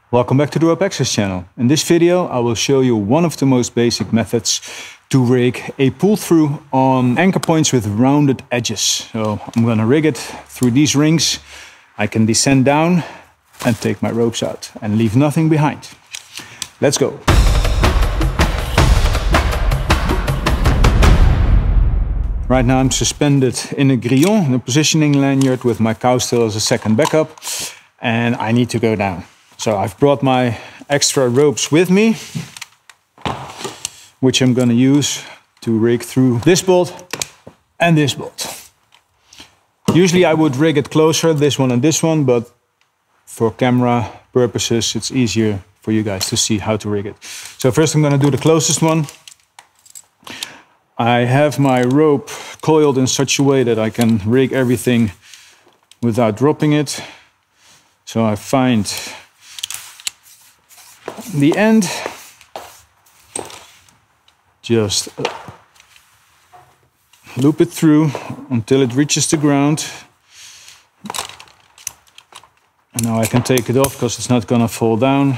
Welcome back to the Rope Access channel. In this video I will show you one of the most basic methods to rig a pull-through on anchor points with rounded edges. So I'm going to rig it through these rings. I can descend down and take my ropes out and leave nothing behind. Let's go. Right now I'm suspended in a grillon, a positioning lanyard with my cowtail as a second backup, and I need to go down. So I've brought my extra ropes with me, which I'm going to use to rig through this bolt and this bolt. Usually I would rig it closer, this one and this one, but for camera purposes it's easier for you guys to see how to rig it. So first I'm going to do the closest one. I have my rope coiled in such a way that I can rig everything without dropping it. So I find the end, just loop it through until it reaches the ground. And now I can take it off because it's not going to fall down.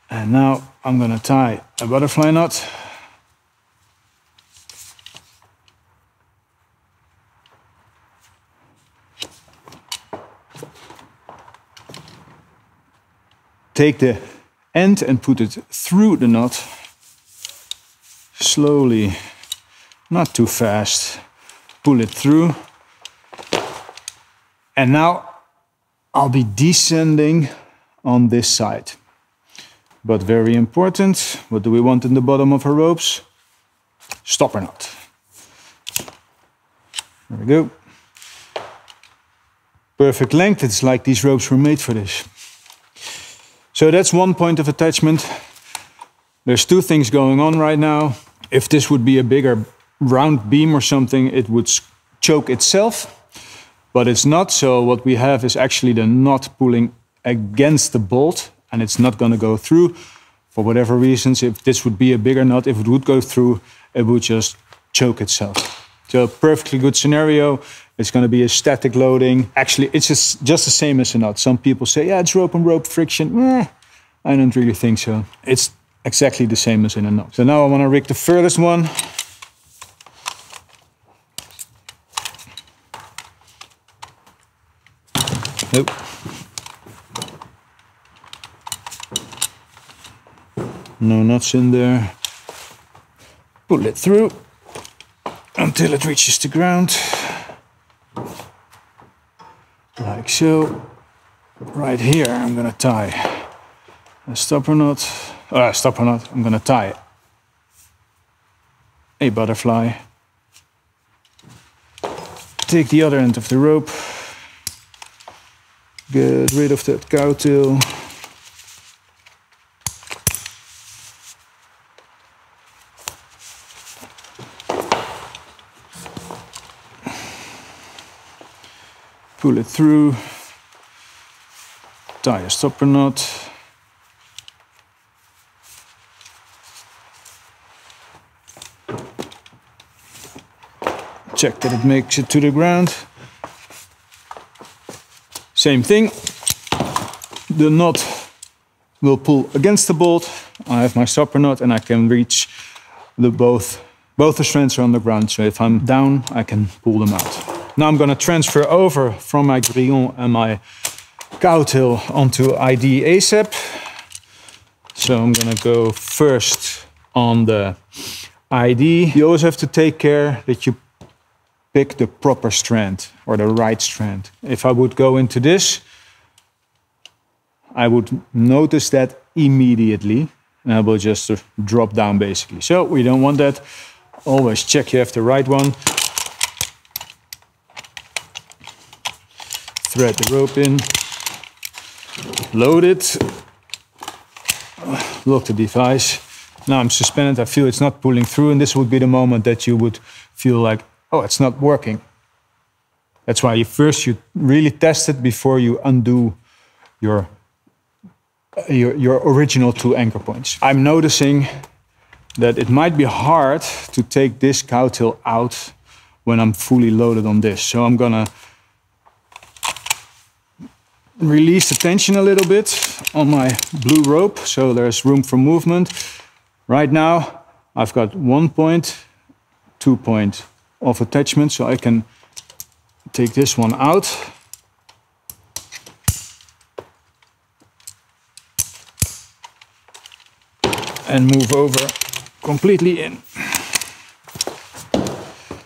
And now I'm going to tie a butterfly knot. Take the end and put it through the knot. Slowly, not too fast. Pull it through. And now I'll be descending on this side. But very important, what do we want in the bottom of our ropes? Stopper knot. There we go. Perfect length, it's like these ropes were made for this. So that's one point of attachment. There's two things going on right now. If this would be a bigger round beam or something, it would choke itself, but it's not. So what we have is actually the knot pulling against the bolt, and it's not going to go through for whatever reasons. If this would be a bigger knot, if it would go through, it would just choke itself. So perfectly good scenario. It's going to be a static loading. Actually, it's just the same as a knot. Some people say, yeah, it's rope on rope friction. I don't really think so. It's exactly the same as in a knot. So now I want to rig the furthest one. Nope. No knots in there. Pull it through until it reaches the ground. Like so. Right here I'm gonna tie a stopper knot. I'm gonna tie a butterfly. Take the other end of the rope. Get rid of that cowtail. Pull it through, tie a stopper knot. Check that it makes it to the ground. Same thing. The knot will pull against the bolt. I have my stopper knot and I can reach both the strands are on the ground. So if I'm down, I can pull them out. Now I'm going to transfer over from my grillon and my cowtail onto ID ASAP. So I'm going to go first on the ID. You always have to take care that you pick the proper strand or the right strand. If I would go into this, I would notice that immediately and I will just drop down basically. So we don't want that. Always check you have the right one. Thread the rope in, load it, lock the device. Now I'm suspended, I feel it's not pulling through, and this would be the moment that you would feel like, oh, it's not working. That's why you really test it before you undo your original two anchor points. I'm noticing that it might be hard to take this cowtail out when I'm fully loaded on this. So I'm gonna release the tension a little bit on my blue rope, so there's room for movement. Right now, I've got 1 point, 2 point of attachment, so I can take this one out. And move over completely in.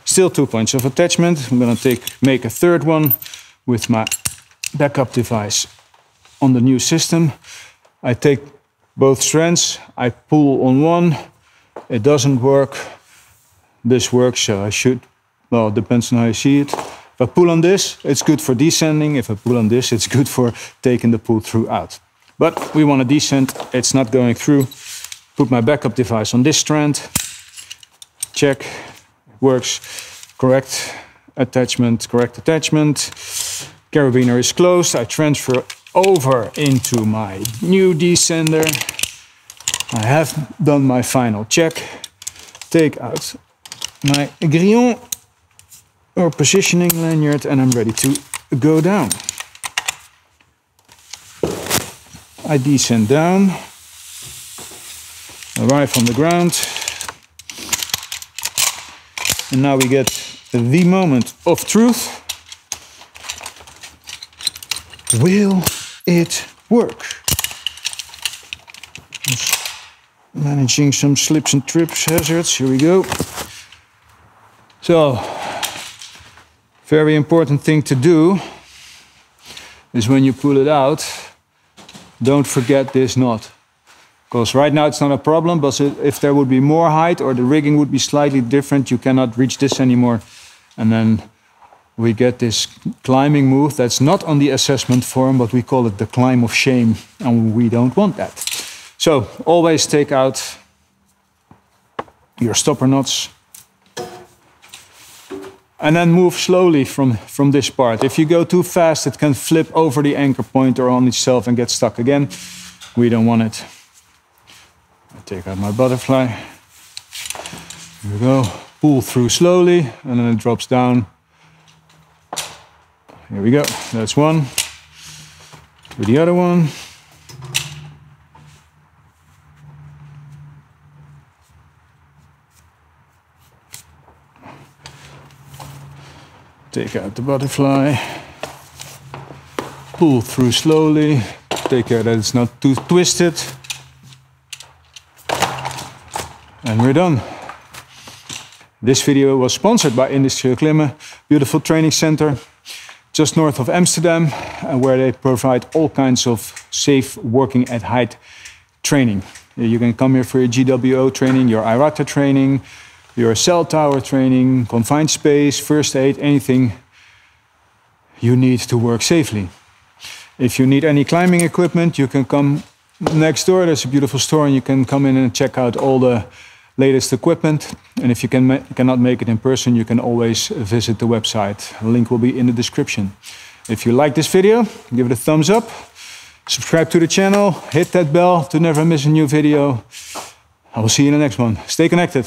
Still 2 points of attachment. I'm gonna make a third one with my backup device on the new system. I take both strands, I pull on one, it doesn't work. This works, so I should, well, it depends on how you see it. If I pull on this, it's good for descending. If I pull on this, it's good for taking the pull through out. But we want to descend, it's not going through. Put my backup device on this strand. Check, works. Correct attachment, correct attachment. Carabiner is closed. I transfer over into my new descender. I have done my final check. Take out my grillon or positioning lanyard and I'm ready to go down. I descend down, arrive on the ground, and now we get the moment of truth. Will it work? Just managing some slips and trips hazards, here we go. So, very important thing to do is when you pull it out, don't forget this knot. Because right now it's not a problem, but if there would be more height or the rigging would be slightly different, you cannot reach this anymore. And then we get this climbing move that's not on the assessment form, but we call it the climb of shame, and we don't want that. So always take out your stopper knots and then move slowly from this part. If you go too fast, it can flip over the anchor point or on itself and get stuck again. We don't want it. I take out my butterfly. Here we go. Pull through slowly, and then it drops down. Here we go. That's one. Do the other one. Take out the butterfly. Pull through slowly. Take care that it's not too twisted. And we're done. This video was sponsored by Industrieel Klimmen, beautiful training center just north of Amsterdam, where they provide all kinds of safe working at height training. You can come here for your GWO training, your IRATA training, your cell tower training, confined space, first aid, anything you need to work safely. If you need any climbing equipment, you can come next door. There's a beautiful store and you can come in and check out all the latest equipment. And if you cannot make it in person, you can always visit the website. The link will be in the description. If you like this video, give it a thumbs up. Subscribe to the channel, hit that bell to never miss a new video. I will see you in the next one. Stay connected.